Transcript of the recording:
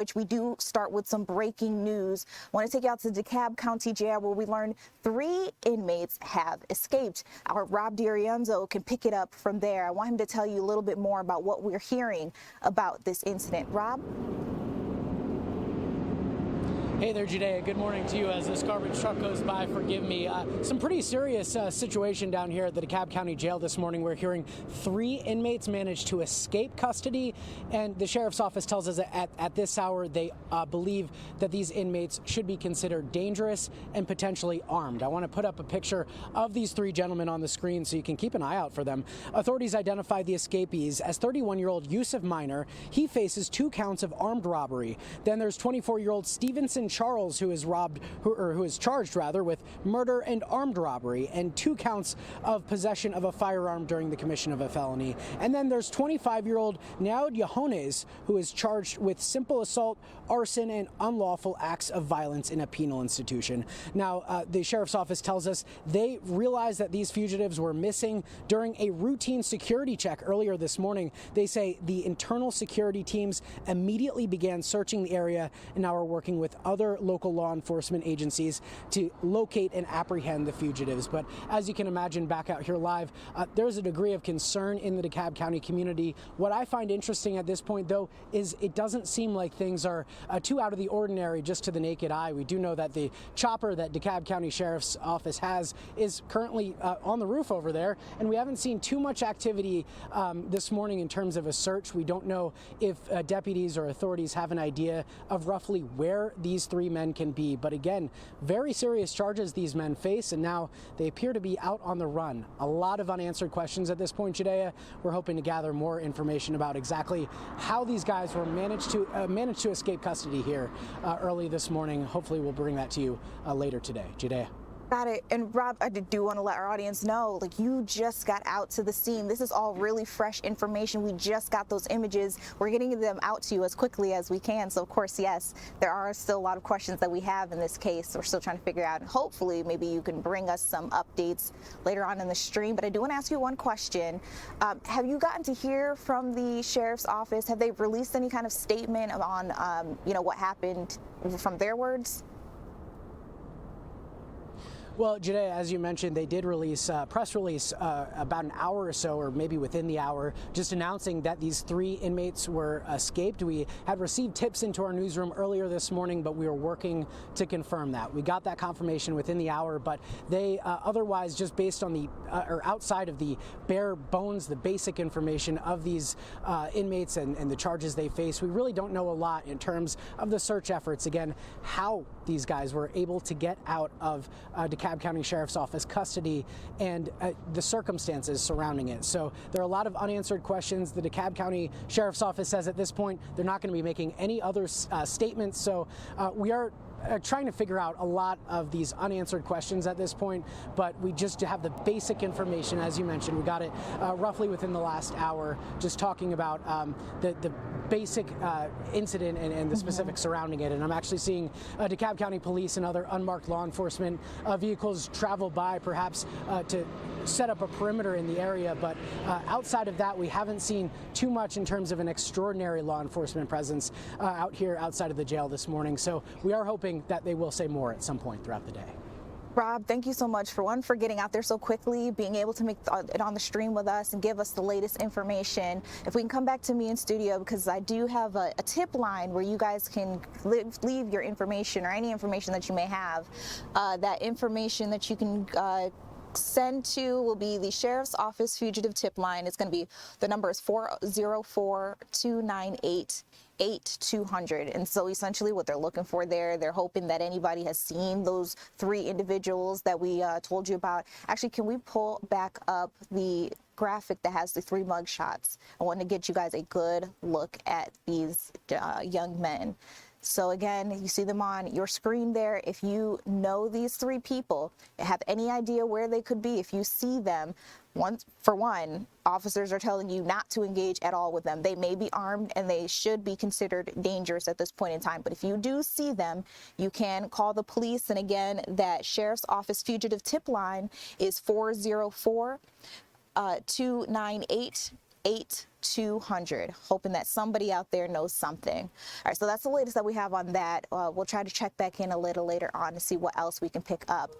which we do start with some breaking news. I want to take you out to DeKalb County Jail, where we learned 3 inmates have escaped. Our Rob D'Arienzo can pick it up from there. I want him to tell you a little bit more about what we're hearing about this incident. Rob? Hey there, Judea. Good morning to you as this garbage truck goes by. Forgive me. Some pretty serious situation down here at the DeKalb County Jail this morning. We're hearing 3 inmates managed to escape custody, and the sheriff's office tells us that at this hour they believe that these inmates should be considered dangerous and potentially armed. I want to put up a picture of these 3 gentlemen on the screen so you can keep an eye out for them. Authorities identified the escapees as 31-year-old Yusuf Minor. He faces 2 counts of armed robbery. Then there's 24-year-old Stevenson Charles, who is charged with murder and armed robbery, and 2 counts of possession of a firearm during the commission of a felony. And then there's 25-year-old Naod Yohannes, who is charged with simple assault, arson, and unlawful acts of violence in a penal institution. Now, the sheriff's office tells us they realized that these fugitives were missing during a routine security check earlier this morning. They say the internal security teams immediately began searching the area and now are working with other local law enforcement agencies to locate and apprehend the fugitives. But as you can imagine, back out here live, there's a degree of concern in the DeKalb County community. What I find interesting at this point, though, is it doesn't seem like things are too out of the ordinary just to the naked eye. We do know that the chopper that DeKalb County Sheriff's Office has is currently on the roof over there, and we haven't seen too much activity this morning in terms of a search. We don't know if deputies or authorities have an idea of roughly where these 3 men can be. But again, very serious charges these men face, and now they appear to be out on the run. A lot of unanswered questions at this point, Judea. We're hoping to gather more information about exactly how these guys were managed to escape custody here early this morning. Hopefully we'll bring that to you later today. Judea. Got it. And Rob, I do want to let our audience know, like, you just got out to the scene. This is all really fresh information. We just got those images. We're getting them out to you as quickly as we can. So of course, yes, there are still a lot of questions that we have in this case. We're still trying to figure out, and hopefully maybe you can bring us some updates later on in the stream. But I do want to ask you one question. Have you gotten to hear from the sheriff's office? Have they released any kind of statement on, what happened from their words? Well, Judea, as you mentioned, they did release a press release about an hour or so, or maybe within the hour, just announcing that these 3 inmates were escaped. We had received tips into our newsroom earlier this morning, but we were working to confirm that. We got that confirmation within the hour, but they otherwise, just based on or outside of the bare bones, the basic information of these inmates and the charges they face, we really don't know a lot in terms of the search efforts. Again, how these guys were able to get out of DeKalb County Sheriff's Office custody and the circumstances surrounding it. So there are a lot of unanswered questions. The DeKalb County Sheriff's Office says at this point they're not going to be making any other statements. So we are trying to figure out a lot of these unanswered questions at this point, but we just have the basic information. As you mentioned, we got it roughly within the last hour, just talking about the basic incident and the specifics surrounding it. And I'm actually seeing DeKalb County Police and other unmarked law enforcement vehicles travel by, perhaps to set up a perimeter in the area. But outside of that, we haven't seen too much in terms of an extraordinary law enforcement presence out here outside of the jail this morning. So we are hoping that they will say more at some point throughout the day. Rob, thank you so much for getting out there so quickly, being able to make it on the stream with us and give us the latest information. If we can come back to me in studio, because I do have a tip line where you guys can leave your information or any information that you may have. That information that you can send to will be the Sheriff's Office Fugitive Tip Line. It's going to be, the number is 404-298-8200. And so essentially what they're looking for there, they're hoping that anybody has seen those 3 individuals that we told you about. Actually, can we pull back up the graphic that has the 3 mug shots? I want to get you guys a good look at these young men. So again, you see them on your screen there. If you know these 3 people, have any idea where they could be, if you see them, for one, officers are telling you not to engage at all with them. They may be armed and they should be considered dangerous at this point in time. But if you do see them, you can call the police. And again, that Sheriff's Office Fugitive Tip Line is 404-298 8-200, hoping that somebody out there knows something. All right, so that's the latest that we have on that. We'll try to check back in a little later on to see what else we can pick up.